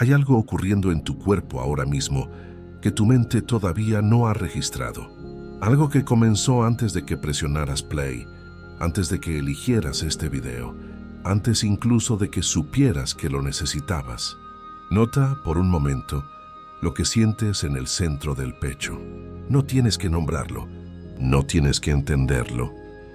Hay algo ocurriendo en tu cuerpo ahora mismo que tu mente todavía no ha registrado. Algo que comenzó antes de que presionaras play, antes de que eligieras este video, antes incluso de que supieras que lo necesitabas. Nota por un momento lo que sientes en el centro del pecho. No tienes que nombrarlo, no tienes que entenderlo.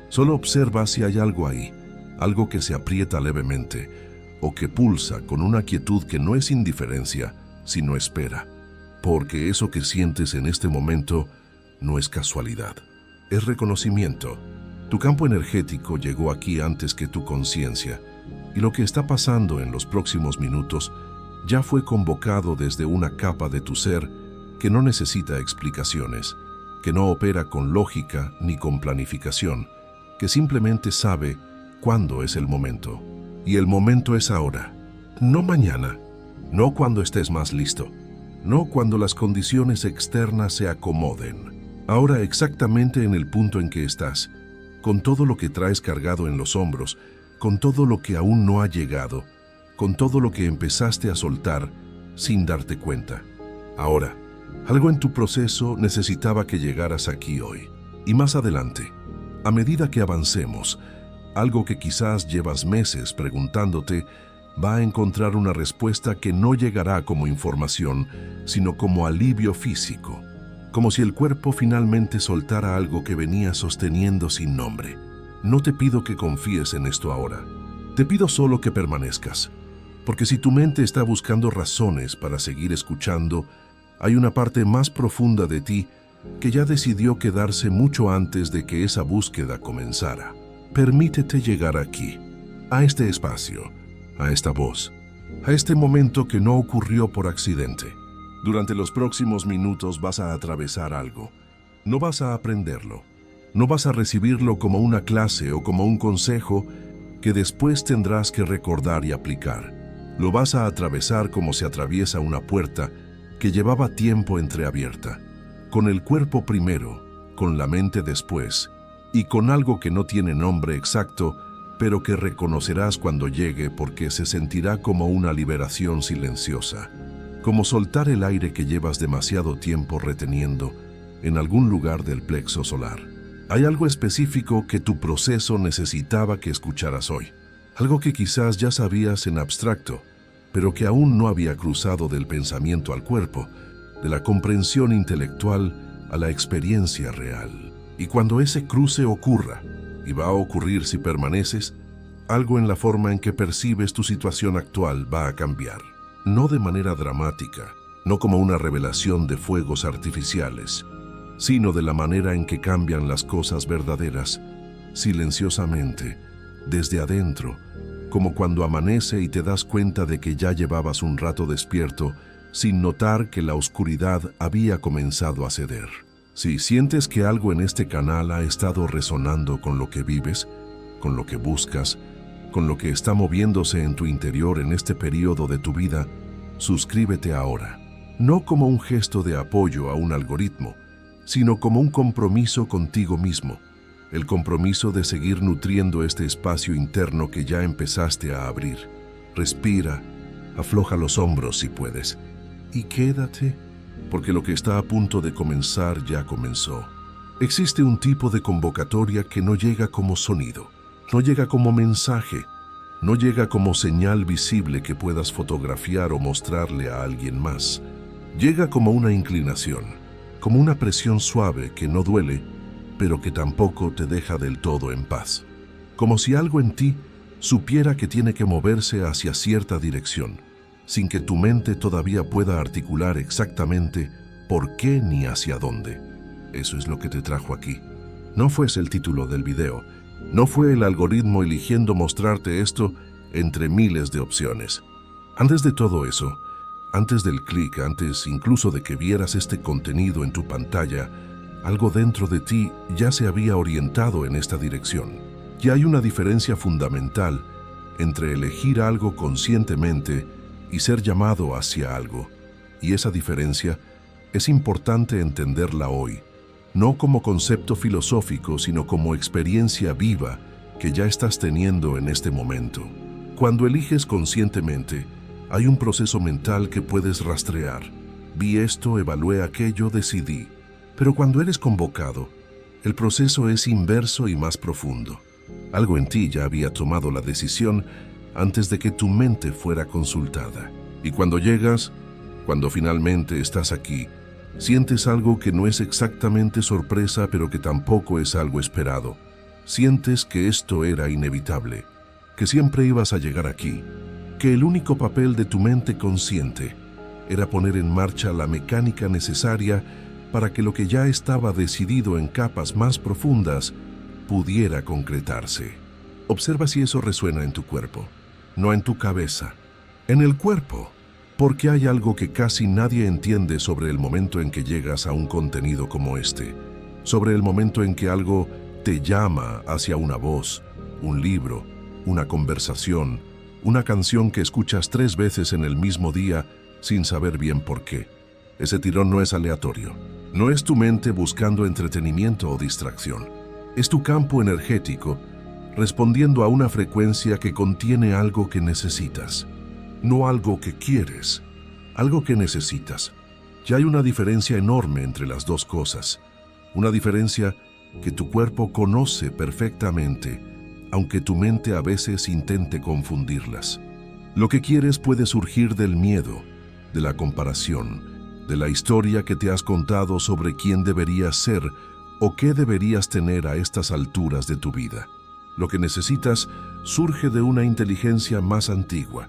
Solo observa si hay algo ahí, algo que se aprieta levemente o que pulsa con una quietud que no es indiferencia, sino espera. Porque eso que sientes en este momento no es casualidad, es reconocimiento. Tu campo energético llegó aquí antes que tu conciencia, y lo que está pasando en los próximos minutos ya fue convocado desde una capa de tu ser que no necesita explicaciones, que no opera con lógica ni con planificación, que simplemente sabe cuándo es el momento. Y el momento es ahora, no mañana, no cuando estés más listo, no cuando las condiciones externas se acomoden. Ahora exactamente en el punto en que estás, con todo lo que traes cargado en los hombros, con todo lo que aún no ha llegado, con todo lo que empezaste a soltar sin darte cuenta. Ahora, algo en tu proceso necesitaba que llegaras aquí hoy. Y más adelante, a medida que avancemos, algo que quizás llevas meses preguntándote, va a encontrar una respuesta que no llegará como información, sino como alivio físico. Como si el cuerpo finalmente soltara algo que venía sosteniendo sin nombre. No te pido que confíes en esto ahora. Te pido solo que permanezcas. Porque si tu mente está buscando razones para seguir escuchando, hay una parte más profunda de ti que ya decidió quedarse mucho antes de que esa búsqueda comenzara. Permítete llegar aquí, a este espacio, a esta voz, a este momento que no ocurrió por accidente. Durante los próximos minutos vas a atravesar algo. No vas a aprenderlo. No vas a recibirlo como una clase o como un consejo que después tendrás que recordar y aplicar. Lo vas a atravesar como se atraviesa una puerta que llevaba tiempo entreabierta, con el cuerpo primero, con la mente después, y con algo que no tiene nombre exacto, pero que reconocerás cuando llegue porque se sentirá como una liberación silenciosa, como soltar el aire que llevas demasiado tiempo reteniendo en algún lugar del plexo solar. Hay algo específico que tu proceso necesitaba que escucharas hoy. Algo que quizás ya sabías en abstracto, pero que aún no había cruzado del pensamiento al cuerpo, de la comprensión intelectual a la experiencia real. Y cuando ese cruce ocurra, y va a ocurrir si permaneces, algo en la forma en que percibes tu situación actual va a cambiar. No de manera dramática, no como una revelación de fuegos artificiales, sino de la manera en que cambian las cosas verdaderas, silenciosamente, desde adentro, como cuando amanece y te das cuenta de que ya llevabas un rato despierto sin notar que la oscuridad había comenzado a ceder. Si sientes que algo en este canal ha estado resonando con lo que vives, con lo que buscas, con lo que está moviéndose en tu interior en este periodo de tu vida, suscríbete ahora, no como un gesto de apoyo a un algoritmo, sino como un compromiso contigo mismo. El compromiso de seguir nutriendo este espacio interno que ya empezaste a abrir. Respira, afloja los hombros si puedes, y quédate, porque lo que está a punto de comenzar ya comenzó. Existe un tipo de convocatoria que no llega como sonido, no llega como mensaje, no llega como señal visible que puedas fotografiar o mostrarle a alguien más. Llega como una inclinación, como una presión suave que no duele, pero que tampoco te deja del todo en paz. Como si algo en ti supiera que tiene que moverse hacia cierta dirección, sin que tu mente todavía pueda articular exactamente por qué ni hacia dónde. Eso es lo que te trajo aquí. No fue el título del video, no fue el algoritmo eligiendo mostrarte esto entre miles de opciones. Antes de todo eso, antes del clic, antes incluso de que vieras este contenido en tu pantalla, algo dentro de ti ya se había orientado en esta dirección. Y hay una diferencia fundamental entre elegir algo conscientemente y ser llamado hacia algo. Y esa diferencia es importante entenderla hoy, no como concepto filosófico, sino como experiencia viva que ya estás teniendo en este momento. Cuando eliges conscientemente, Hay un proceso mental que puedes rastrear. Vi esto, evalué aquello, decidí. Pero cuando eres convocado, el proceso es inverso y más profundo. Algo en ti ya había tomado la decisión antes de que tu mente fuera consultada. Y cuando llegas, cuando finalmente estás aquí, sientes algo que no es exactamente sorpresa, pero que tampoco es algo esperado. Sientes que esto era inevitable, que siempre ibas a llegar aquí, que el único papel de tu mente consciente era poner en marcha la mecánica necesaria para que lo que ya estaba decidido en capas más profundas pudiera concretarse. Observa si eso resuena en tu cuerpo, no en tu cabeza, en el cuerpo, porque hay algo que casi nadie entiende sobre el momento en que llegas a un contenido como este, sobre el momento en que algo te llama hacia una voz, un libro, una conversación, una canción que escuchas 3 veces en el mismo día sin saber bien por qué. Ese tirón no es aleatorio. No es tu mente buscando entretenimiento o distracción. Es tu campo energético respondiendo a una frecuencia que contiene algo que necesitas. No algo que quieres, algo que necesitas. Ya hay una diferencia enorme entre las dos cosas. Una diferencia que tu cuerpo conoce perfectamente, aunque tu mente a veces intente confundirlas. Lo que quieres puede surgir del miedo, de la comparación, de la historia que te has contado sobre quién deberías ser o qué deberías tener a estas alturas de tu vida. Lo que necesitas surge de una inteligencia más antigua,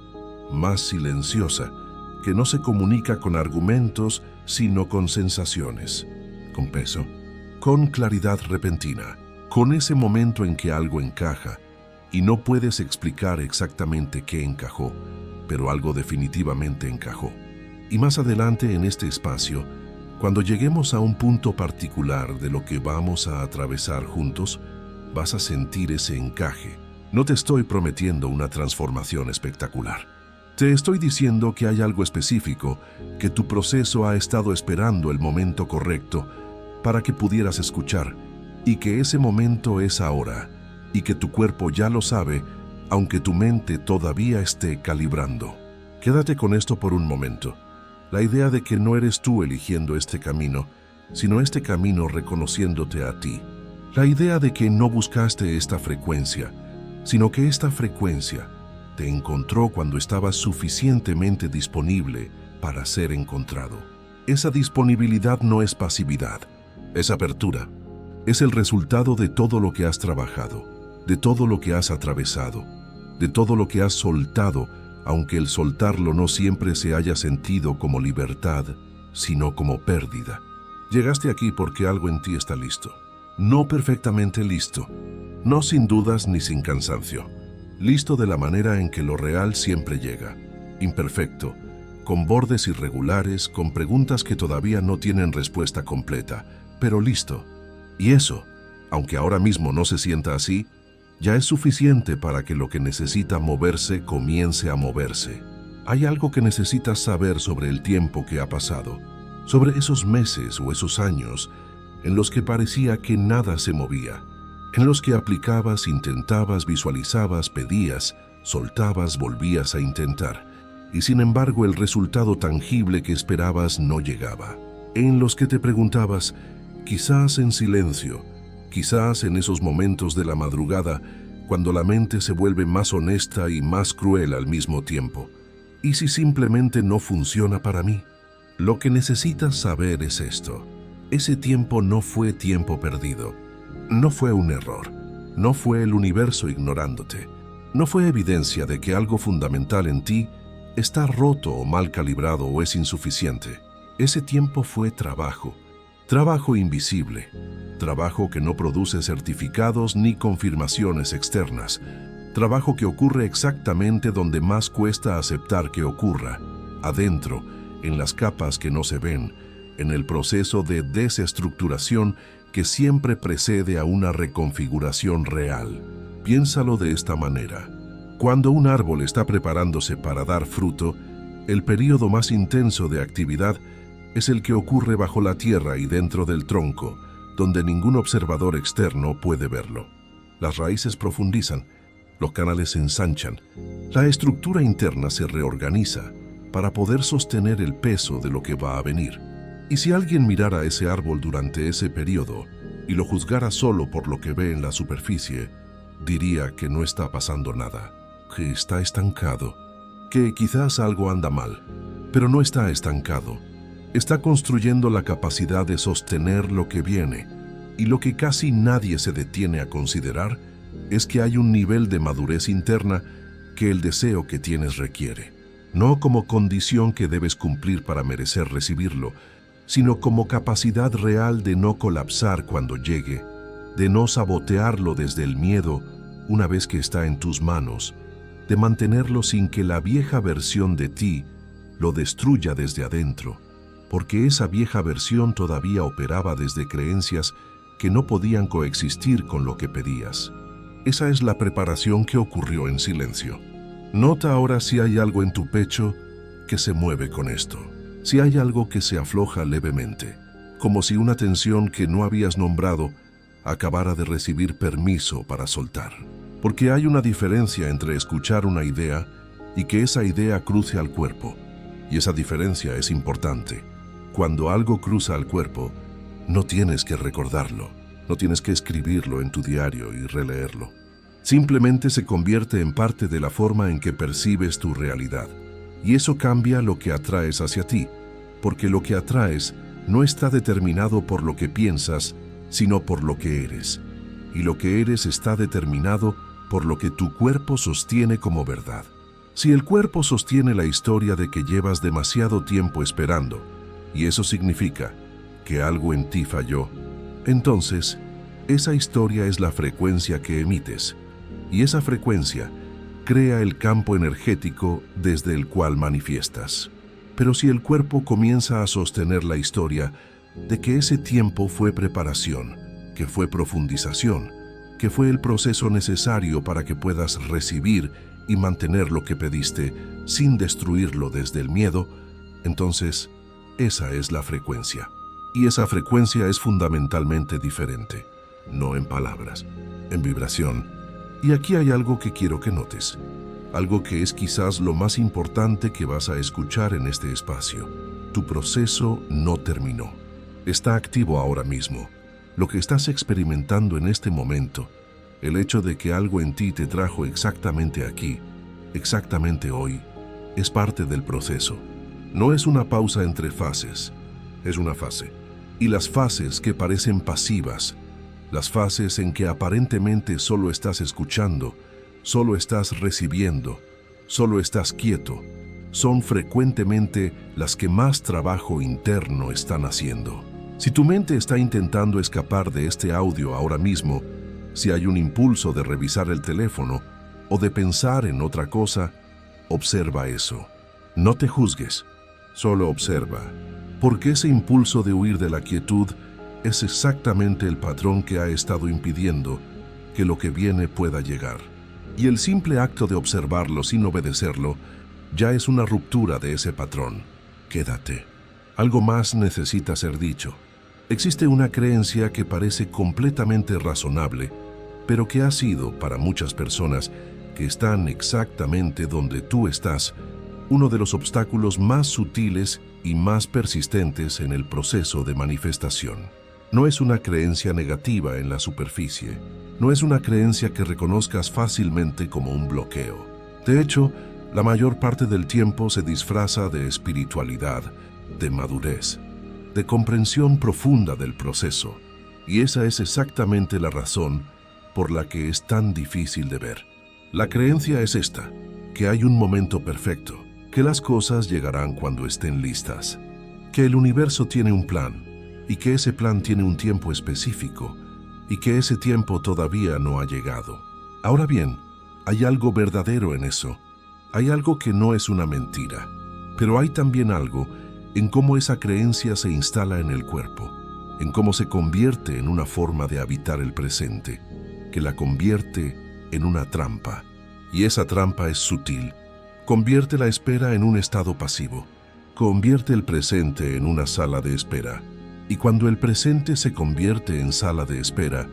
más silenciosa, que no se comunica con argumentos, sino con sensaciones, con peso, con claridad repentina, con ese momento en que algo encaja y no puedes explicar exactamente qué encajó, pero algo definitivamente encajó. Y más adelante en este espacio, cuando lleguemos a un punto particular de lo que vamos a atravesar juntos, vas a sentir ese encaje. No te estoy prometiendo una transformación espectacular. Te estoy diciendo que hay algo específico, que tu proceso ha estado esperando el momento correcto para que pudieras escuchar, y que ese momento es ahora, y que tu cuerpo ya lo sabe, aunque tu mente todavía esté calibrando. Quédate con esto por un momento. La idea de que no eres tú eligiendo este camino, sino este camino reconociéndote a ti. La idea de que no buscaste esta frecuencia, sino que esta frecuencia te encontró cuando estabas suficientemente disponible para ser encontrado. Esa disponibilidad no es pasividad, es apertura. Es el resultado de todo lo que has trabajado, de todo lo que has atravesado, de todo lo que has soltado, aunque el soltarlo no siempre se haya sentido como libertad, sino como pérdida. Llegaste aquí porque algo en ti está listo. No perfectamente listo, no sin dudas ni sin cansancio. Listo de la manera en que lo real siempre llega, imperfecto, con bordes irregulares, con preguntas que todavía no tienen respuesta completa, pero listo. Y eso, aunque ahora mismo no se sienta así, ya es suficiente para que lo que necesita moverse comience a moverse. Hay algo que necesitas saber sobre el tiempo que ha pasado, sobre esos meses o esos años en los que parecía que nada se movía, en los que aplicabas, intentabas, visualizabas, pedías, soltabas, volvías a intentar, y sin embargo el resultado tangible que esperabas no llegaba. En los que te preguntabas, quizás en silencio, quizás en esos momentos de la madrugada, cuando la mente se vuelve más honesta y más cruel al mismo tiempo. ¿Y si simplemente no funciona para mí? Lo que necesitas saber es esto. Ese tiempo no fue tiempo perdido. No fue un error. No fue el universo ignorándote. No fue evidencia de que algo fundamental en ti está roto o mal calibrado o es insuficiente. Ese tiempo fue trabajo. Trabajo invisible, trabajo que no produce certificados ni confirmaciones externas, trabajo que ocurre exactamente donde más cuesta aceptar que ocurra, adentro, en las capas que no se ven, en el proceso de desestructuración que siempre precede a una reconfiguración real. Piénsalo de esta manera. Cuando un árbol está preparándose para dar fruto, el período más intenso de actividad es el que ocurre bajo la tierra y dentro del tronco, donde ningún observador externo puede verlo. Las raíces profundizan, los canales se ensanchan, la estructura interna se reorganiza para poder sostener el peso de lo que va a venir. Y si alguien mirara ese árbol durante ese periodo y lo juzgara solo por lo que ve en la superficie, diría que no está pasando nada, que está estancado, que quizás algo anda mal, pero no está estancado. Está construyendo la capacidad de sostener lo que viene, y lo que casi nadie se detiene a considerar es que hay un nivel de madurez interna que el deseo que tienes requiere, no como condición que debes cumplir para merecer recibirlo, sino como capacidad real de no colapsar cuando llegue, de no sabotearlo desde el miedo una vez que está en tus manos, de mantenerlo sin que la vieja versión de ti lo destruya desde adentro, porque esa vieja versión todavía operaba desde creencias que no podían coexistir con lo que pedías. Esa es la preparación que ocurrió en silencio. Nota ahora si hay algo en tu pecho que se mueve con esto, si hay algo que se afloja levemente, como si una tensión que no habías nombrado acabara de recibir permiso para soltar. Porque hay una diferencia entre escuchar una idea y que esa idea cruce al cuerpo, y esa diferencia es importante. Cuando algo cruza al cuerpo, no tienes que recordarlo, no tienes que escribirlo en tu diario y releerlo. Simplemente se convierte en parte de la forma en que percibes tu realidad. Y eso cambia lo que atraes hacia ti, porque lo que atraes no está determinado por lo que piensas, sino por lo que eres. Y lo que eres está determinado por lo que tu cuerpo sostiene como verdad. Si el cuerpo sostiene la historia de que llevas demasiado tiempo esperando, y eso significa que algo en ti falló, entonces esa historia es la frecuencia que emites, y esa frecuencia crea el campo energético desde el cual manifiestas. Pero si el cuerpo comienza a sostener la historia de que ese tiempo fue preparación, que fue profundización, que fue el proceso necesario para que puedas recibir y mantener lo que pediste sin destruirlo desde el miedo, entonces esa es la frecuencia. Y esa frecuencia es fundamentalmente diferente, no en palabras, en vibración. Y aquí hay algo que quiero que notes, algo que es quizás lo más importante que vas a escuchar en este espacio. Tu proceso no terminó. Está activo ahora mismo. Lo que estás experimentando en este momento, el hecho de que algo en ti te trajo exactamente aquí, exactamente hoy, es parte del proceso. No es una pausa entre fases, es una fase. Y las fases que parecen pasivas, las fases en que aparentemente solo estás escuchando, solo estás recibiendo, solo estás quieto, son frecuentemente las que más trabajo interno están haciendo. Si tu mente está intentando escapar de este audio ahora mismo, si hay un impulso de revisar el teléfono o de pensar en otra cosa, observa eso. No te juzgues, solo observa, porque ese impulso de huir de la quietud es exactamente el patrón que ha estado impidiendo que lo que viene pueda llegar. Y el simple acto de observarlo sin obedecerlo ya es una ruptura de ese patrón. Quédate. Algo más necesita ser dicho. Existe una creencia que parece completamente razonable, pero que ha sido, para muchas personas que están exactamente donde tú estás, uno de los obstáculos más sutiles y más persistentes en el proceso de manifestación. No es una creencia negativa en la superficie, no es una creencia que reconozcas fácilmente como un bloqueo. De hecho, la mayor parte del tiempo se disfraza de espiritualidad, de madurez, de comprensión profunda del proceso, y esa es exactamente la razón por la que es tan difícil de ver. La creencia es esta, que hay un momento perfecto, que las cosas llegarán cuando estén listas, que el universo tiene un plan, y que ese plan tiene un tiempo específico, y que ese tiempo todavía no ha llegado. Ahora bien, hay algo verdadero en eso, hay algo que no es una mentira, pero hay también algo en cómo esa creencia se instala en el cuerpo, en cómo se convierte en una forma de habitar el presente, que la convierte en una trampa. Y esa trampa es sutil. Convierte la espera en un estado pasivo. Convierte el presente en una sala de espera. Y cuando el presente se convierte en sala de espera,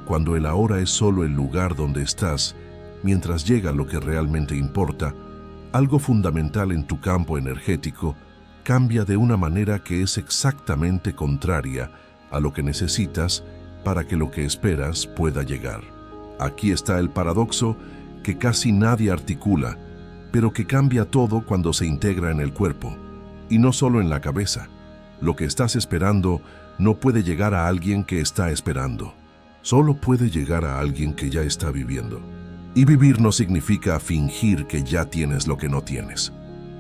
cuando el ahora es solo el lugar donde estás, mientras llega lo que realmente importa, algo fundamental en tu campo energético cambia de una manera que es exactamente contraria a lo que necesitas para que lo que esperas pueda llegar. Aquí está el paradoxo que casi nadie articula, pero que cambia todo cuando se integra en el cuerpo, y no solo en la cabeza. Lo que estás esperando no puede llegar a alguien que está esperando. Solo puede llegar a alguien que ya está viviendo. Y vivir no significa fingir que ya tienes lo que no tienes.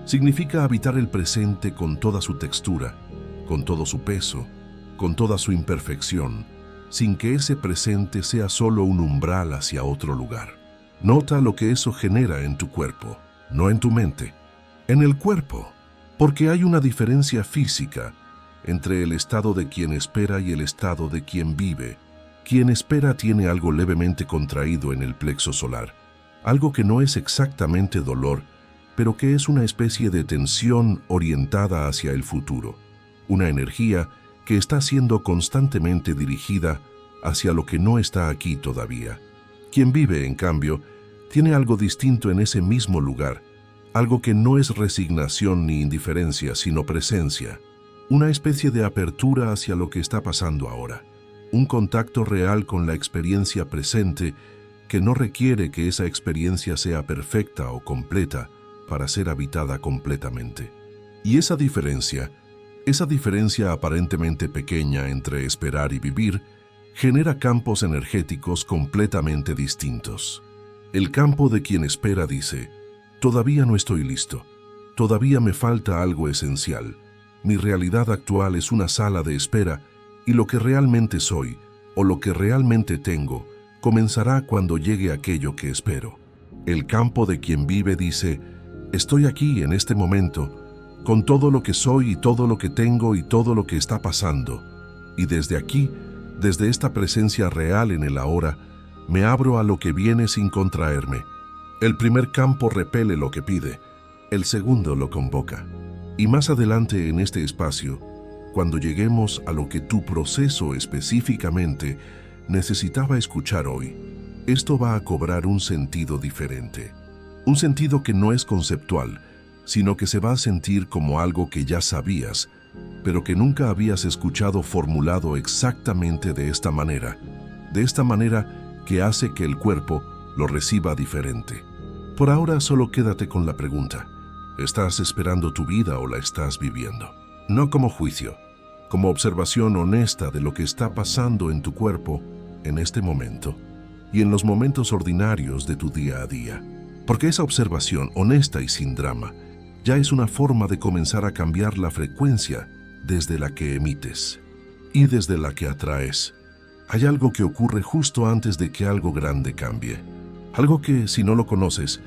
Significa habitar el presente con toda su textura, con todo su peso, con toda su imperfección, sin que ese presente sea solo un umbral hacia otro lugar. Nota lo que eso genera en tu cuerpo, no en tu mente, en el cuerpo, porque hay una diferencia física entre el estado de quien espera y el estado de quien vive. Quien espera tiene algo levemente contraído en el plexo solar, algo que no es exactamente dolor, pero que es una especie de tensión orientada hacia el futuro, una energía que está siendo constantemente dirigida hacia lo que no está aquí todavía. Quien vive, en cambio, tiene algo distinto en ese mismo lugar, algo que no es resignación ni indiferencia, sino presencia, una especie de apertura hacia lo que está pasando ahora, un contacto real con la experiencia presente que no requiere que esa experiencia sea perfecta o completa para ser habitada completamente. Y esa diferencia aparentemente pequeña entre esperar y vivir, genera campos energéticos completamente distintos. El campo de quien espera dice: todavía no estoy listo, todavía me falta algo esencial, mi realidad actual es una sala de espera y lo que realmente soy, o lo que realmente tengo, comenzará cuando llegue aquello que espero. El campo de quien vive dice: estoy aquí en este momento, con todo lo que soy y todo lo que tengo y todo lo que está pasando, y desde aquí, desde esta presencia real en el ahora, me abro a lo que viene sin contraerme. El primer campo repele lo que pide, el segundo lo convoca. Y más adelante en este espacio, cuando lleguemos a lo que tu proceso específicamente necesitaba escuchar hoy, esto va a cobrar un sentido diferente. Un sentido que no es conceptual, sino que se va a sentir como algo que ya sabías, pero que nunca habías escuchado formulado exactamente de esta manera que hace que el cuerpo lo reciba diferente. Por ahora solo quédate con la pregunta: ¿estás esperando tu vida o la estás viviendo? No como juicio, como observación honesta de lo que está pasando en tu cuerpo en este momento y en los momentos ordinarios de tu día a día. Porque esa observación honesta y sin drama ya es una forma de comenzar a cambiar la frecuencia desde la que emites y desde la que atraes. Hay algo que ocurre justo antes de que algo grande cambie. Algo que, si no lo conoces,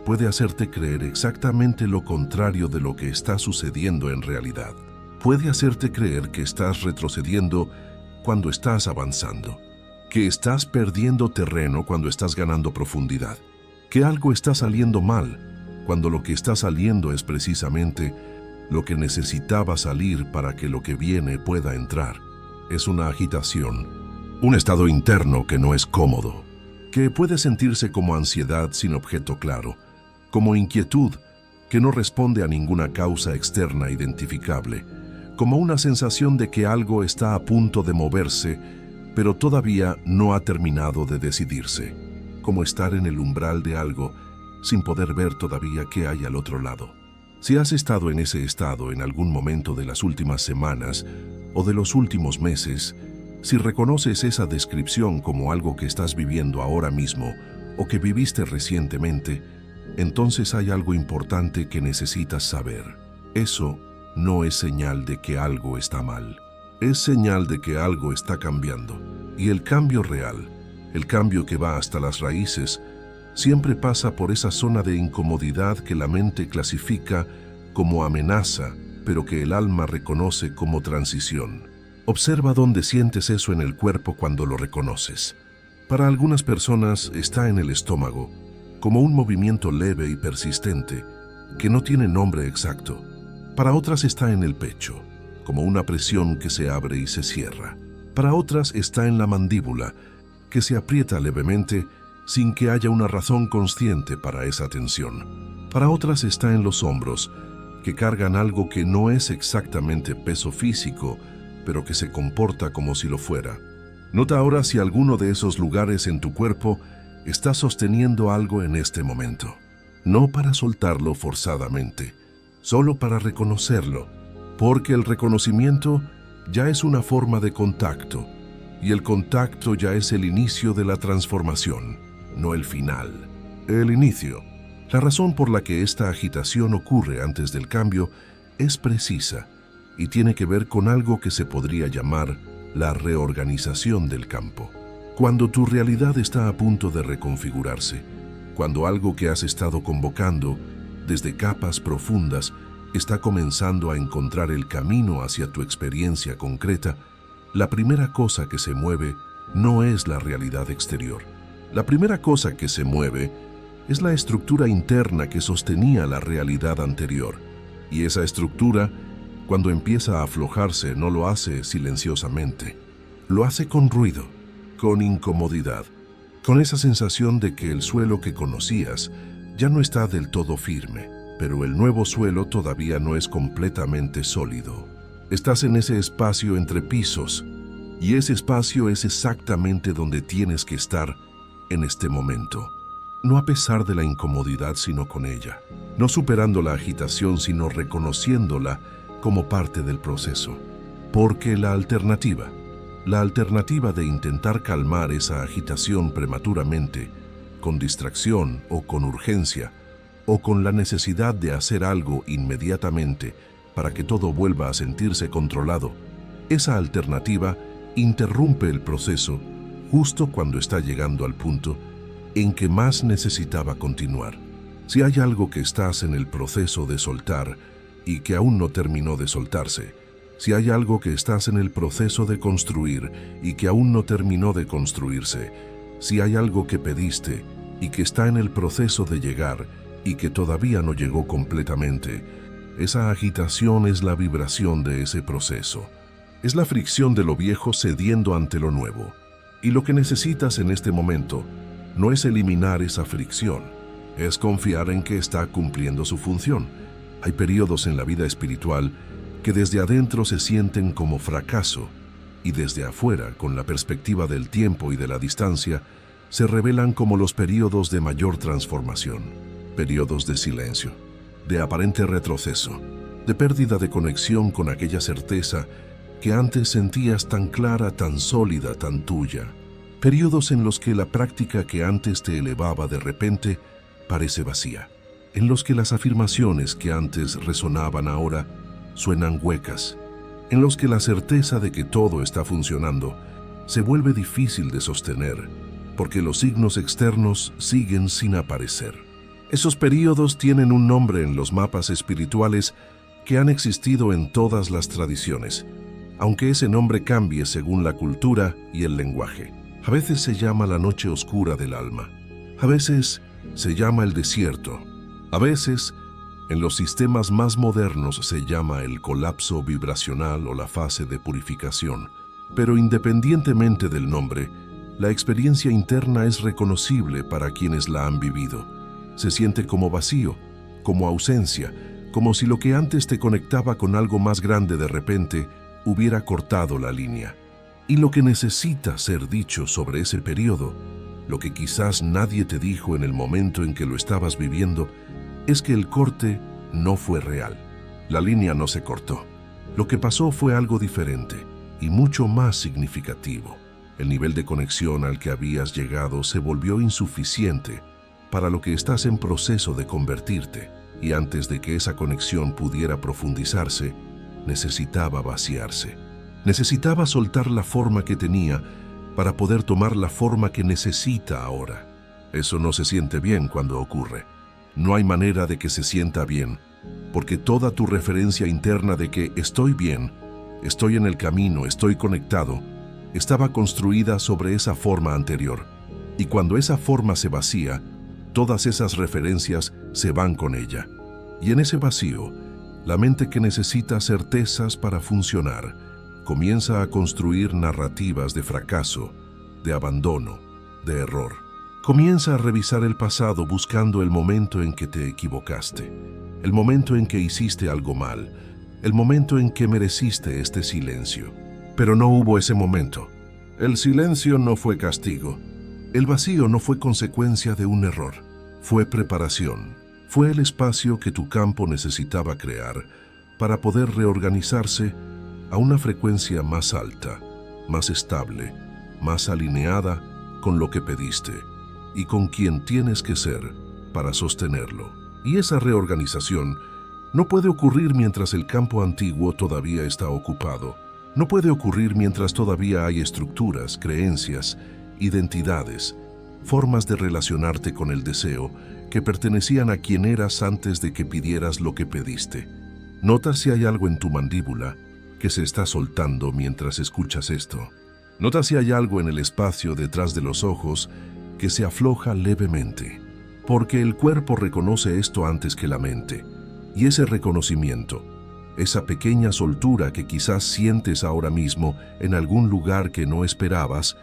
puede hacerte creer exactamente lo contrario de lo que está sucediendo en realidad. Puede hacerte creer que estás retrocediendo cuando estás avanzando, que estás perdiendo terreno cuando estás ganando profundidad, que algo está saliendo mal cuando lo que está saliendo es precisamente lo que necesitaba salir para que lo que viene pueda entrar. Es una agitación, un estado interno que no es cómodo, que puede sentirse como ansiedad sin objeto claro, como inquietud que no responde a ninguna causa externa identificable, como una sensación de que algo está a punto de moverse, pero todavía no ha terminado de decidirse, como estar en el umbral de algo sin poder ver todavía qué hay al otro lado. Si has estado en ese estado en algún momento de las últimas semanas o de los últimos meses, si reconoces esa descripción como algo que estás viviendo ahora mismo o que viviste recientemente, entonces hay algo importante que necesitas saber. Eso no es señal de que algo está mal, es señal de que algo está cambiando. Y el cambio real, el cambio que va hasta las raíces, siempre pasa por esa zona de incomodidad que la mente clasifica como amenaza, pero que el alma reconoce como transición. Observa dónde sientes eso en el cuerpo cuando lo reconoces. Para algunas personas está en el estómago, como un movimiento leve y persistente, que no tiene nombre exacto. Para otras está en el pecho, como una presión que se abre y se cierra. Para otras está en la mandíbula, que se aprieta levemente, sin que haya una razón consciente para esa tensión. Para otras está en los hombros, que cargan algo que no es exactamente peso físico, pero que se comporta como si lo fuera. Nota ahora si alguno de esos lugares en tu cuerpo está sosteniendo algo en este momento. No para soltarlo forzadamente, solo para reconocerlo, porque el reconocimiento ya es una forma de contacto, y el contacto ya es el inicio de la transformación, no el final, el inicio. La razón por la que esta agitación ocurre antes del cambio es precisa y tiene que ver con algo que se podría llamar la reorganización del campo. Cuando tu realidad está a punto de reconfigurarse, cuando algo que has estado convocando desde capas profundas está comenzando a encontrar el camino hacia tu experiencia concreta, la primera cosa que se mueve no es la realidad exterior. La primera cosa que se mueve es la estructura interna que sostenía la realidad anterior. Y esa estructura, cuando empieza a aflojarse, no lo hace silenciosamente. Lo hace con ruido, con incomodidad, con esa sensación de que el suelo que conocías ya no está del todo firme, pero el nuevo suelo todavía no es completamente sólido. Estás en ese espacio entre pisos, y ese espacio es exactamente donde tienes que estar en este momento. No a pesar de la incomodidad, sino con ella. No superando la agitación, sino reconociéndola como parte del proceso. Porque la alternativa de intentar calmar esa agitación prematuramente, con distracción o con urgencia, o con la necesidad de hacer algo inmediatamente para que todo vuelva a sentirse controlado, esa alternativa interrumpe el proceso justo cuando está llegando al punto en que más necesitaba continuar. Si hay algo que estás en el proceso de soltar y que aún no terminó de soltarse, si hay algo que estás en el proceso de construir y que aún no terminó de construirse, si hay algo que pediste y que está en el proceso de llegar y que todavía no llegó completamente, esa agitación es la vibración de ese proceso. Es la fricción de lo viejo cediendo ante lo nuevo. Y lo que necesitas en este momento no es eliminar esa fricción, es confiar en que está cumpliendo su función. Hay periodos en la vida espiritual que desde adentro se sienten como fracaso y desde afuera, con la perspectiva del tiempo y de la distancia, se revelan como los periodos de mayor transformación, periodos de silencio, de aparente retroceso, de pérdida de conexión con aquella certeza que antes sentías tan clara, tan sólida, tan tuya. Periodos en los que la práctica que antes te elevaba de repente parece vacía, en los que las afirmaciones que antes resonaban ahora suenan huecas, en los que la certeza de que todo está funcionando se vuelve difícil de sostener, porque los signos externos siguen sin aparecer. Esos periodos tienen un nombre en los mapas espirituales que han existido en todas las tradiciones, aunque ese nombre cambie según la cultura y el lenguaje. A veces se llama la noche oscura del alma, a veces se llama el desierto, a veces, en los sistemas más modernos, se llama el colapso vibracional o la fase de purificación. Pero independientemente del nombre, la experiencia interna es reconocible para quienes la han vivido. Se siente como vacío, como ausencia, como si lo que antes te conectaba con algo más grande de repente hubiera cortado la línea. Y lo que necesita ser dicho sobre ese periodo, lo que quizás nadie te dijo en el momento en que lo estabas viviendo, es que el corte no fue real. La línea no se cortó. Lo que pasó fue algo diferente y mucho más significativo. El nivel de conexión al que habías llegado se volvió insuficiente para lo que estás en proceso de convertirte, y antes de que esa conexión pudiera profundizarse, necesitaba vaciarse. Necesitaba soltar la forma que tenía para poder tomar la forma que necesita ahora. Eso no se siente bien cuando ocurre. No hay manera de que se sienta bien, porque toda tu referencia interna de que estoy bien, estoy en el camino, estoy conectado, estaba construida sobre esa forma anterior. Y cuando esa forma se vacía, todas esas referencias se van con ella. Y en ese vacío, la mente que necesita certezas para funcionar, comienza a construir narrativas de fracaso, de abandono, de error. Comienza a revisar el pasado buscando el momento en que te equivocaste, el momento en que hiciste algo mal, el momento en que mereciste este silencio. Pero no hubo ese momento. El silencio no fue castigo. El vacío no fue consecuencia de un error. Fue preparación. Fue el espacio que tu campo necesitaba crear para poder reorganizarse a una frecuencia más alta, más estable, más alineada con lo que pediste y con quien tienes que ser para sostenerlo. Y esa reorganización no puede ocurrir mientras el campo antiguo todavía está ocupado. No puede ocurrir mientras todavía hay estructuras, creencias, identidades, formas de relacionarte con el deseo que pertenecían a quien eras antes de que pidieras lo que pediste. Nota si hay algo en tu mandíbula que se está soltando mientras escuchas esto. Nota si hay algo en el espacio detrás de los ojos que se afloja levemente, porque el cuerpo reconoce esto antes que la mente. Y ese reconocimiento, esa pequeña soltura que quizás sientes ahora mismo en algún lugar que no esperabas,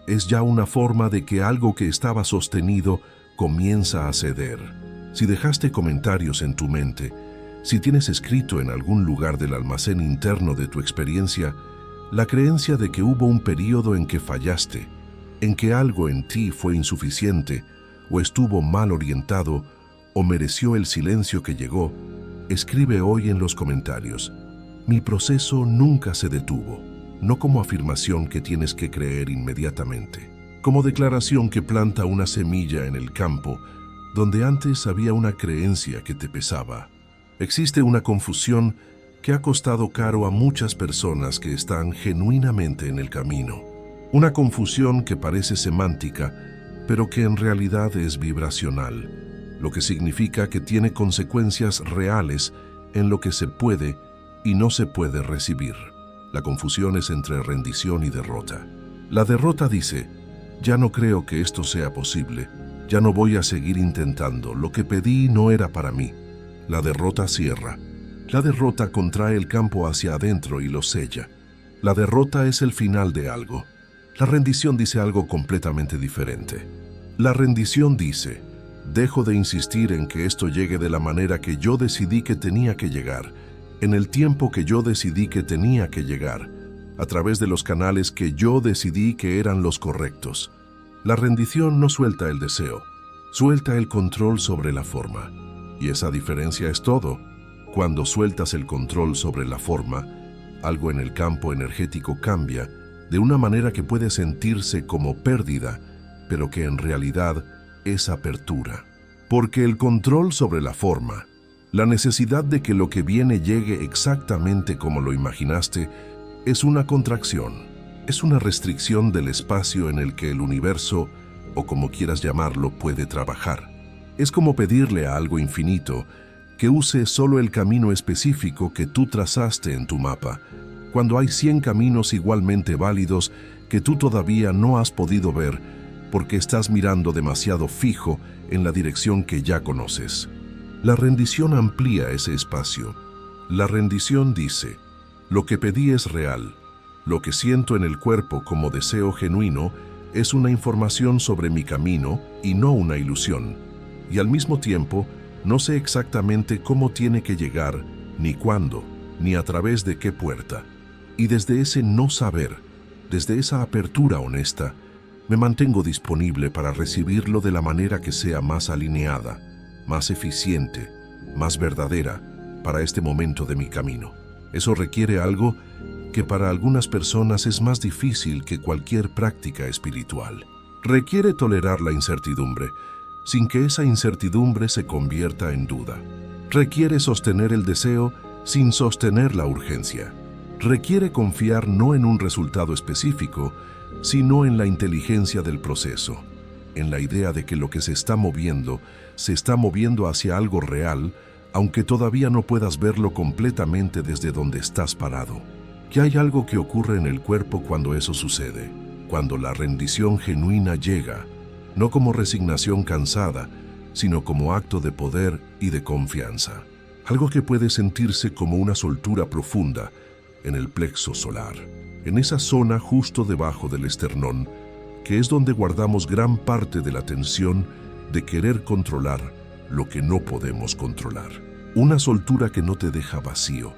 es ya una forma de que algo que estaba sostenido comienza a ceder. Si dejaste comentarios en tu mente, si tienes escrito en algún lugar del almacén interno de tu experiencia, la creencia de que hubo un periodo en que fallaste, en que algo en ti fue insuficiente, o estuvo mal orientado, o mereció el silencio que llegó, escribe hoy en los comentarios: mi proceso nunca se detuvo, no como afirmación que tienes que creer inmediatamente, como declaración que planta una semilla en el campo donde antes había una creencia que te pesaba. Existe una confusión que ha costado caro a muchas personas que están genuinamente en el camino. Una confusión que parece semántica, pero que en realidad es vibracional, lo que significa que tiene consecuencias reales en lo que se puede y no se puede recibir. La confusión es entre rendición y derrota. La derrota dice: ya no creo que esto sea posible, ya no voy a seguir intentando, lo que pedí no era para mí. La derrota cierra. La derrota contrae el campo hacia adentro y lo sella. La derrota es el final de algo. La rendición dice algo completamente diferente. La rendición dice: dejo de insistir en que esto llegue de la manera que yo decidí que tenía que llegar, en el tiempo que yo decidí que tenía que llegar, a través de los canales que yo decidí que eran los correctos. La rendición no suelta el deseo, suelta el control sobre la forma. Y esa diferencia es todo. Cuando sueltas el control sobre la forma, algo en el campo energético cambia de una manera que puede sentirse como pérdida, pero que en realidad es apertura. Porque el control sobre la forma, la necesidad de que lo que viene llegue exactamente como lo imaginaste, es una contracción, es una restricción del espacio en el que el universo, o como quieras llamarlo, puede trabajar. Es como pedirle a algo infinito que use solo el camino específico que tú trazaste en tu mapa, cuando hay 100 caminos igualmente válidos que tú todavía no has podido ver porque estás mirando demasiado fijo en la dirección que ya conoces. La rendición amplía ese espacio. La rendición dice: lo que pedí es real. Lo que siento en el cuerpo como deseo genuino es una información sobre mi camino y no una ilusión. Y al mismo tiempo, no sé exactamente cómo tiene que llegar, ni cuándo, ni a través de qué puerta. Y desde ese no saber, desde esa apertura honesta, me mantengo disponible para recibirlo de la manera que sea más alineada, más eficiente, más verdadera para este momento de mi camino. Eso requiere algo que para algunas personas es más difícil que cualquier práctica espiritual. Requiere tolerar la incertidumbre, sin que esa incertidumbre se convierta en duda. Requiere sostener el deseo sin sostener la urgencia. Requiere confiar no en un resultado específico, sino en la inteligencia del proceso, en la idea de que lo que se está moviendo hacia algo real, aunque todavía no puedas verlo completamente desde donde estás parado. Que hay algo que ocurre en el cuerpo cuando eso sucede, cuando la rendición genuina llega, no como resignación cansada, sino como acto de poder y de confianza. Algo que puede sentirse como una soltura profunda en el plexo solar, en esa zona justo debajo del esternón, que es donde guardamos gran parte de la tensión de querer controlar lo que no podemos controlar. Una soltura que no te deja vacío,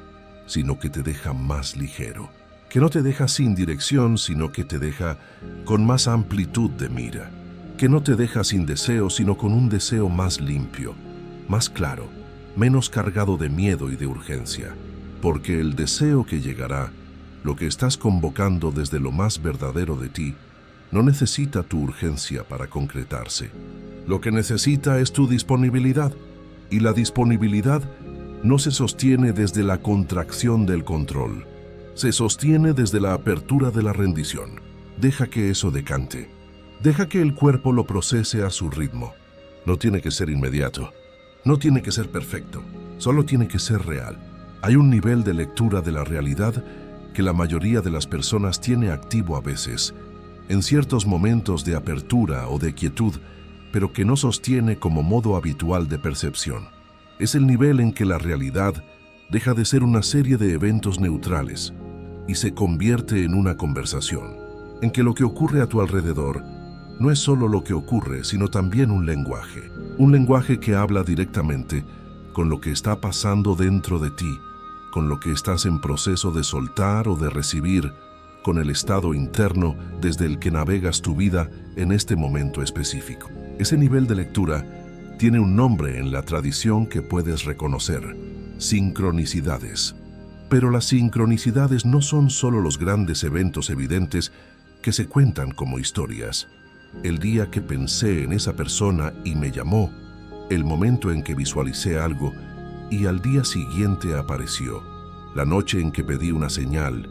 sino que te deja más ligero. Que no te deja sin dirección, sino que te deja con más amplitud de mira. Que no te deja sin deseo, sino con un deseo más limpio, más claro, menos cargado de miedo y de urgencia. Porque el deseo que llegará, lo que estás convocando desde lo más verdadero de ti, no necesita tu urgencia para concretarse. Lo que necesita es tu disponibilidad, y la disponibilidad no se sostiene desde la contracción del control. Se sostiene desde la apertura de la rendición. Deja que eso decante. Deja que el cuerpo lo procese a su ritmo. No tiene que ser inmediato. No tiene que ser perfecto. Solo tiene que ser real. Hay un nivel de lectura de la realidad que la mayoría de las personas tiene activo a veces, en ciertos momentos de apertura o de quietud, pero que no sostiene como modo habitual de percepción. Es el nivel en que la realidad deja de ser una serie de eventos neutrales y se convierte en una conversación, en que lo que ocurre a tu alrededor no es solo lo que ocurre, sino también un lenguaje que habla directamente con lo que está pasando dentro de ti, con lo que estás en proceso de soltar o de recibir, con el estado interno desde el que navegas tu vida en este momento específico. Ese nivel de lectura tiene un nombre en la tradición que puedes reconocer: sincronicidades. Pero las sincronicidades no son solo los grandes eventos evidentes que se cuentan como historias. El día que pensé en esa persona y me llamó, el momento en que visualicé algo y al día siguiente apareció, la noche en que pedí una señal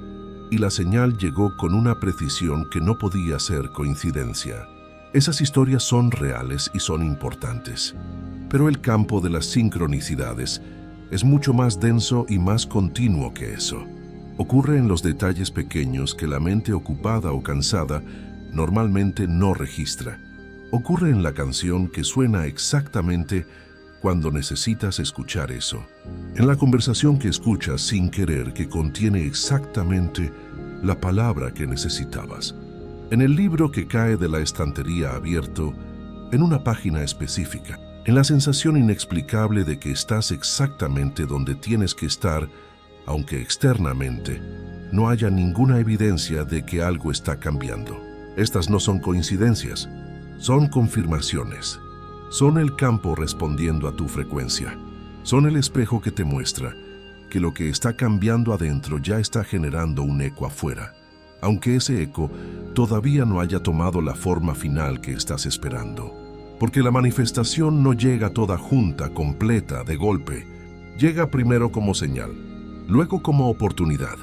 y la señal llegó con una precisión que no podía ser coincidencia. Esas historias son reales y son importantes, pero el campo de las sincronicidades es mucho más denso y más continuo que eso. Ocurre en los detalles pequeños que la mente ocupada o cansada normalmente no registra. Ocurre en la canción que suena exactamente cuando necesitas escuchar eso. En la conversación que escuchas sin querer, que contiene exactamente la palabra que necesitabas. En el libro que cae de la estantería abierto, en una página específica. En la sensación inexplicable de que estás exactamente donde tienes que estar, aunque externamente no haya ninguna evidencia de que algo está cambiando. Estas no son coincidencias, son confirmaciones. Son el campo respondiendo a tu frecuencia. Son el espejo que te muestra que lo que está cambiando adentro ya está generando un eco afuera, aunque ese eco todavía no haya tomado la forma final que estás esperando. Porque la manifestación no llega toda junta, completa, de golpe. Llega primero como señal, luego como oportunidad,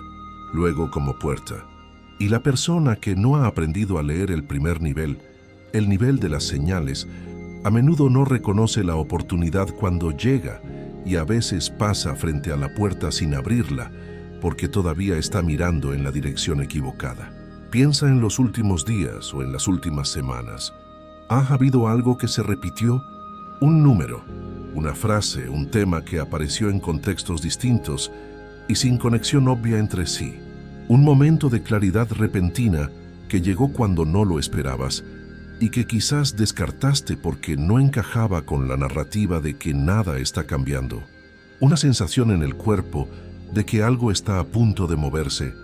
luego como puerta. Y la persona que no ha aprendido a leer el primer nivel, el nivel de las señales, a menudo no reconoce la oportunidad cuando llega y a veces pasa frente a la puerta sin abrirla porque todavía está mirando en la dirección equivocada. Piensa en los últimos días o en las últimas semanas. ¿Ha habido algo que se repitió? Un número, una frase, un tema que apareció en contextos distintos y sin conexión obvia entre sí. Un momento de claridad repentina que llegó cuando no lo esperabas y que quizás descartaste porque no encajaba con la narrativa de que nada está cambiando. Una sensación en el cuerpo de que algo está a punto de moverse,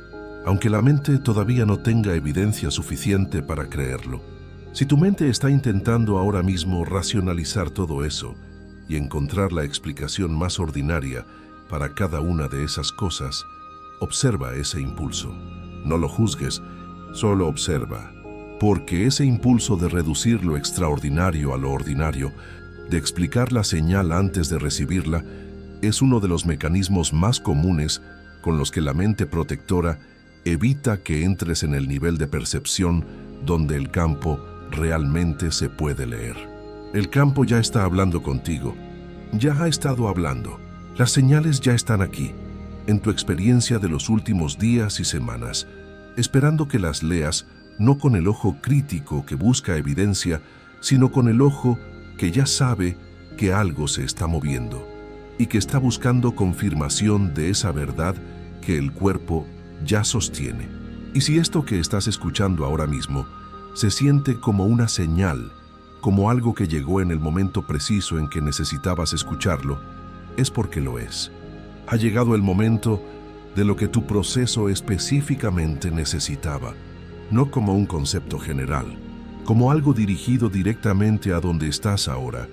aunque la mente todavía no tenga evidencia suficiente para creerlo. Si tu mente está intentando ahora mismo racionalizar todo eso y encontrar la explicación más ordinaria para cada una de esas cosas, observa ese impulso. No lo juzgues, solo observa. Porque ese impulso de reducir lo extraordinario a lo ordinario, de explicar la señal antes de recibirla, es uno de los mecanismos más comunes con los que la mente protectora evita que entres en el nivel de percepción donde el campo realmente se puede leer. El campo ya está hablando contigo, ya ha estado hablando. Las señales ya están aquí, en tu experiencia de los últimos días y semanas, esperando que las leas no con el ojo crítico que busca evidencia, sino con el ojo que ya sabe que algo se está moviendo y que está buscando confirmación de esa verdad que el cuerpo ya sostiene. Y si esto que estás escuchando ahora mismo se siente como una señal, como algo que llegó en el momento preciso en que necesitabas escucharlo, es porque lo es. Ha llegado el momento de lo que tu proceso específicamente necesitaba, no como un concepto general, como algo dirigido directamente a donde estás ahora,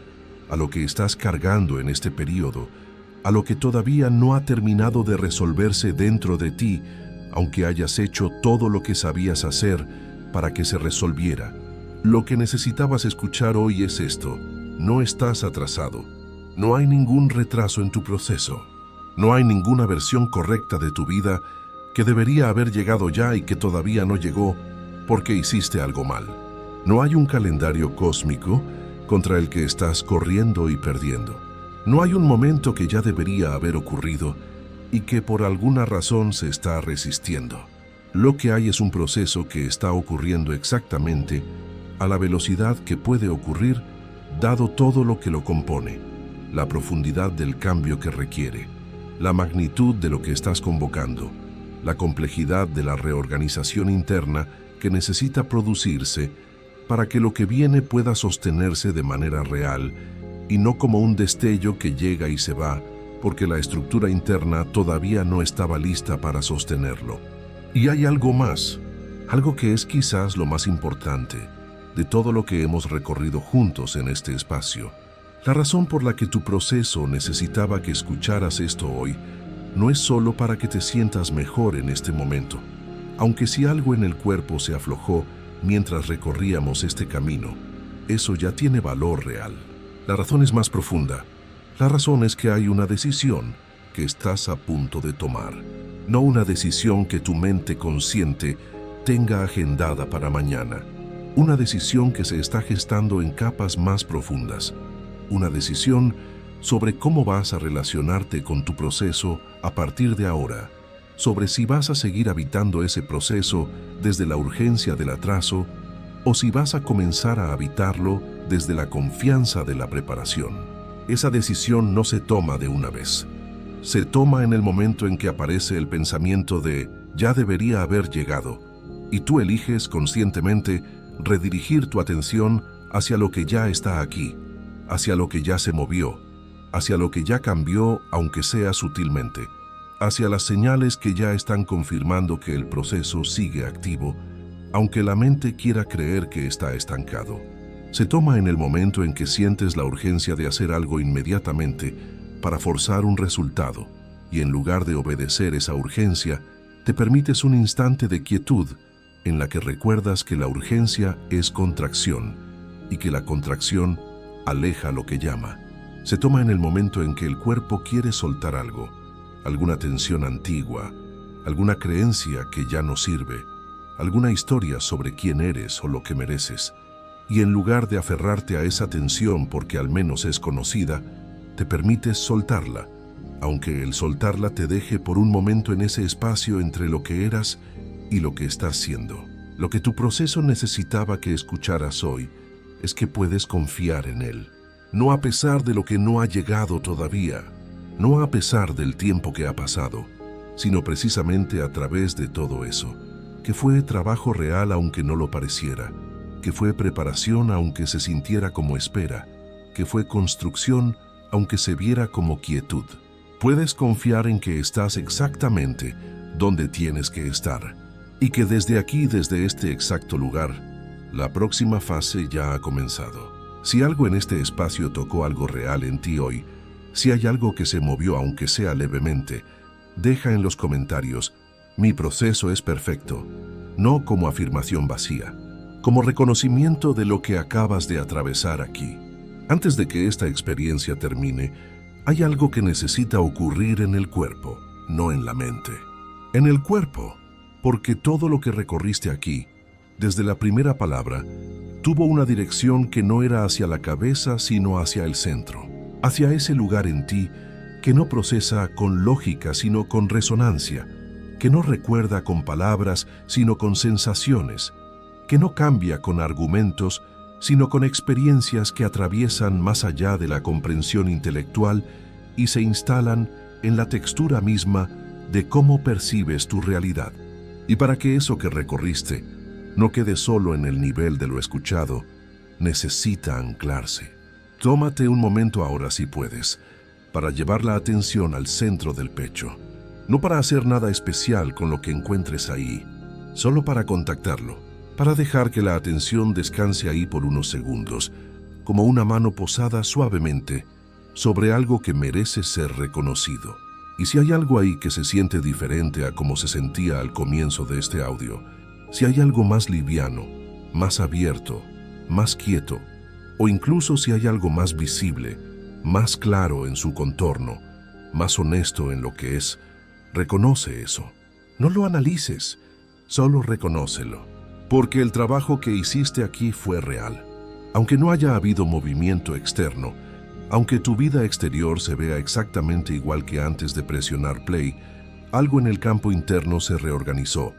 a lo que estás cargando en este periodo, a lo que todavía no ha terminado de resolverse dentro de ti, aunque hayas hecho todo lo que sabías hacer para que se resolviera. Lo que necesitabas escuchar hoy es esto: no estás atrasado, no hay ningún retraso en tu proceso, no hay ninguna versión correcta de tu vida que debería haber llegado ya y que todavía no llegó porque hiciste algo mal. No hay un calendario cósmico contra el que estás corriendo y perdiendo. No hay un momento que ya debería haber ocurrido y que por alguna razón se está resistiendo. Lo que hay es un proceso que está ocurriendo exactamente a la velocidad que puede ocurrir dado todo lo que lo compone, la profundidad del cambio que requiere, la magnitud de lo que estás convocando, la complejidad de la reorganización interna que necesita producirse para que lo que viene pueda sostenerse de manera real y no como un destello que llega y se va porque la estructura interna todavía no estaba lista para sostenerlo. Y hay algo más, algo que es quizás lo más importante de todo lo que hemos recorrido juntos en este espacio. La razón por la que tu proceso necesitaba que escucharas esto hoy no es solo para que te sientas mejor en este momento, aunque si algo en el cuerpo se aflojó mientras recorríamos este camino, eso ya tiene valor real. La razón es más profunda. La razón es que hay una decisión que estás a punto de tomar, no una decisión que tu mente consciente tenga agendada para mañana. Una decisión que se está gestando en capas más profundas. Una decisión sobre cómo vas a relacionarte con tu proceso a partir de ahora. Sobre si vas a seguir habitando ese proceso desde la urgencia del atraso o si vas a comenzar a habitarlo desde la confianza de la preparación. Esa decisión no se toma de una vez. Se toma en el momento en que aparece el pensamiento de «ya debería haber llegado» y tú eliges conscientemente redirigir tu atención hacia lo que ya está aquí, hacia lo que ya se movió, hacia lo que ya cambió aunque sea sutilmente, hacia las señales que ya están confirmando que el proceso sigue activo, aunque la mente quiera creer que está estancado. Se toma en el momento en que sientes la urgencia de hacer algo inmediatamente para forzar un resultado, y en lugar de obedecer esa urgencia, te permites un instante de quietud en la que recuerdas que la urgencia es contracción y que la contracción aleja lo que llama. Se toma en el momento en que el cuerpo quiere soltar algo, alguna tensión antigua, alguna creencia que ya no sirve, alguna historia sobre quién eres o lo que mereces. Y en lugar de aferrarte a esa tensión porque al menos es conocida, te permites soltarla, aunque el soltarla te deje por un momento en ese espacio entre lo que eras y lo que estás siendo. Lo que tu proceso necesitaba que escucharas hoy es que puedes confiar en él, no a pesar de lo que no ha llegado todavía, no a pesar del tiempo que ha pasado, sino precisamente a través de todo eso, que fue trabajo real aunque no lo pareciera, que fue preparación aunque se sintiera como espera, que fue construcción aunque se viera como quietud. Puedes confiar en que estás exactamente donde tienes que estar y que desde aquí, desde este exacto lugar, la próxima fase ya ha comenzado. Si algo en este espacio tocó algo real en ti hoy, si hay algo que se movió aunque sea levemente, deja en los comentarios: mi proceso es perfecto, no como afirmación vacía, como reconocimiento de lo que acabas de atravesar aquí. Antes de que esta experiencia termine, hay algo que necesita ocurrir en el cuerpo, no en la mente. En el cuerpo, porque todo lo que recorriste aquí, desde la primera palabra, tuvo una dirección que no era hacia la cabeza, sino hacia el centro, hacia ese lugar en ti que no procesa con lógica, sino con resonancia, que no recuerda con palabras, sino con sensaciones, que no cambia con argumentos, sino con experiencias que atraviesan más allá de la comprensión intelectual y se instalan en la textura misma de cómo percibes tu realidad. Y para que eso que recorriste no quede solo en el nivel de lo escuchado, necesita anclarse. Tómate un momento ahora si puedes, para llevar la atención al centro del pecho. No para hacer nada especial con lo que encuentres ahí, solo para contactarlo, para dejar que la atención descanse ahí por unos segundos, como una mano posada suavemente sobre algo que merece ser reconocido. Y si hay algo ahí que se siente diferente a como se sentía al comienzo de este audio, si hay algo más liviano, más abierto, más quieto, o incluso si hay algo más visible, más claro en su contorno, más honesto en lo que es, reconoce eso. No lo analices, solo reconócelo, porque el trabajo que hiciste aquí fue real. Aunque no haya habido movimiento externo, aunque tu vida exterior se vea exactamente igual que antes de presionar play, algo en el campo interno se reorganizó.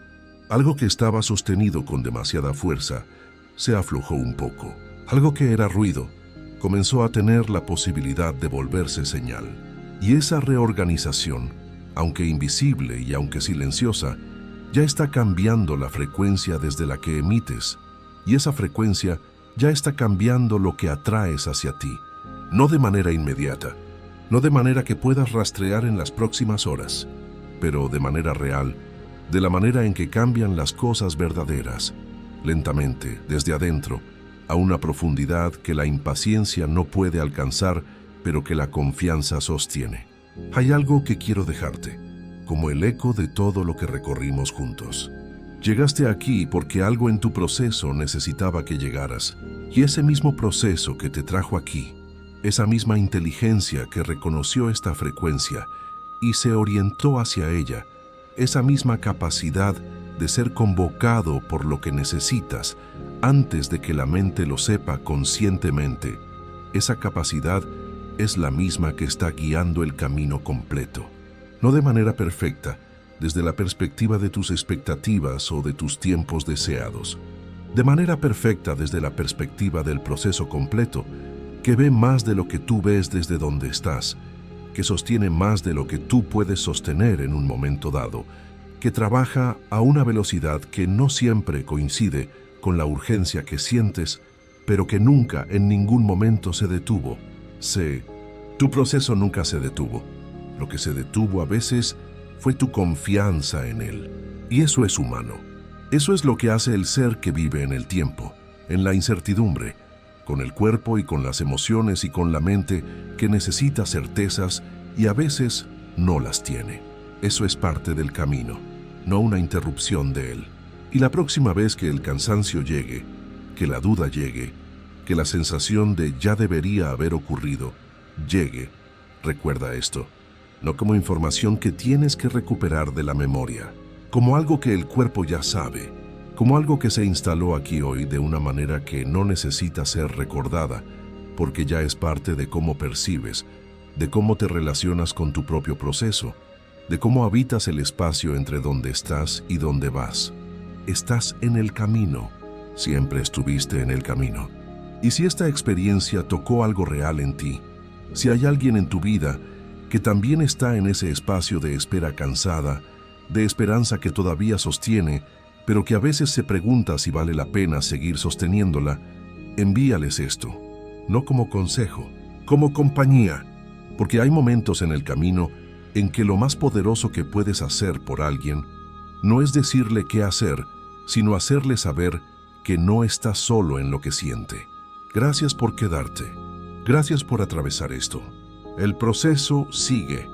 Algo que estaba sostenido con demasiada fuerza se aflojó un poco. Algo que era ruido comenzó a tener la posibilidad de volverse señal. Y esa reorganización, aunque invisible y aunque silenciosa, ya está cambiando la frecuencia desde la que emites. Y esa frecuencia ya está cambiando lo que atraes hacia ti. No de manera inmediata, no de manera que puedas rastrear en las próximas horas, pero de manera real, de la manera en que cambian las cosas verdaderas, lentamente, desde adentro, a una profundidad que la impaciencia no puede alcanzar, pero que la confianza sostiene. Hay algo que quiero dejarte, como el eco de todo lo que recorrimos juntos. Llegaste aquí porque algo en tu proceso necesitaba que llegaras, y ese mismo proceso que te trajo aquí, esa misma inteligencia que reconoció esta frecuencia y se orientó hacia ella, esa misma capacidad de ser convocado por lo que necesitas antes de que la mente lo sepa conscientemente, esa capacidad es la misma que está guiando el camino completo. No de manera perfecta, desde la perspectiva de tus expectativas o de tus tiempos deseados. De manera perfecta desde la perspectiva del proceso completo, que ve más de lo que tú ves desde donde estás, que sostiene más de lo que tú puedes sostener en un momento dado, que trabaja a una velocidad que no siempre coincide con la urgencia que sientes, pero que nunca en ningún momento se detuvo. Tu proceso nunca se detuvo. Lo que se detuvo a veces fue tu confianza en él. Y eso es humano. Eso es lo que hace el ser que vive en el tiempo, en la incertidumbre, con el cuerpo y con las emociones y con la mente que necesita certezas y a veces no las tiene. Eso es parte del camino, no una interrupción de él. Y la próxima vez que el cansancio llegue, que la duda llegue, que la sensación de ya debería haber ocurrido llegue, recuerda esto, no como información que tienes que recuperar de la memoria, como algo que el cuerpo ya sabe, como algo que se instaló aquí hoy de una manera que no necesita ser recordada, porque ya es parte de cómo percibes, de cómo te relacionas con tu propio proceso, de cómo habitas el espacio entre donde estás y donde vas. Estás en el camino, siempre estuviste en el camino. Y si esta experiencia tocó algo real en ti, si hay alguien en tu vida que también está en ese espacio de espera cansada, de esperanza que todavía sostiene, pero que a veces se pregunta si vale la pena seguir sosteniéndola, envíales esto, no como consejo, como compañía, porque hay momentos en el camino en que lo más poderoso que puedes hacer por alguien no es decirle qué hacer, sino hacerle saber que no está solo en lo que siente. Gracias por quedarte. Gracias por atravesar esto. El proceso sigue.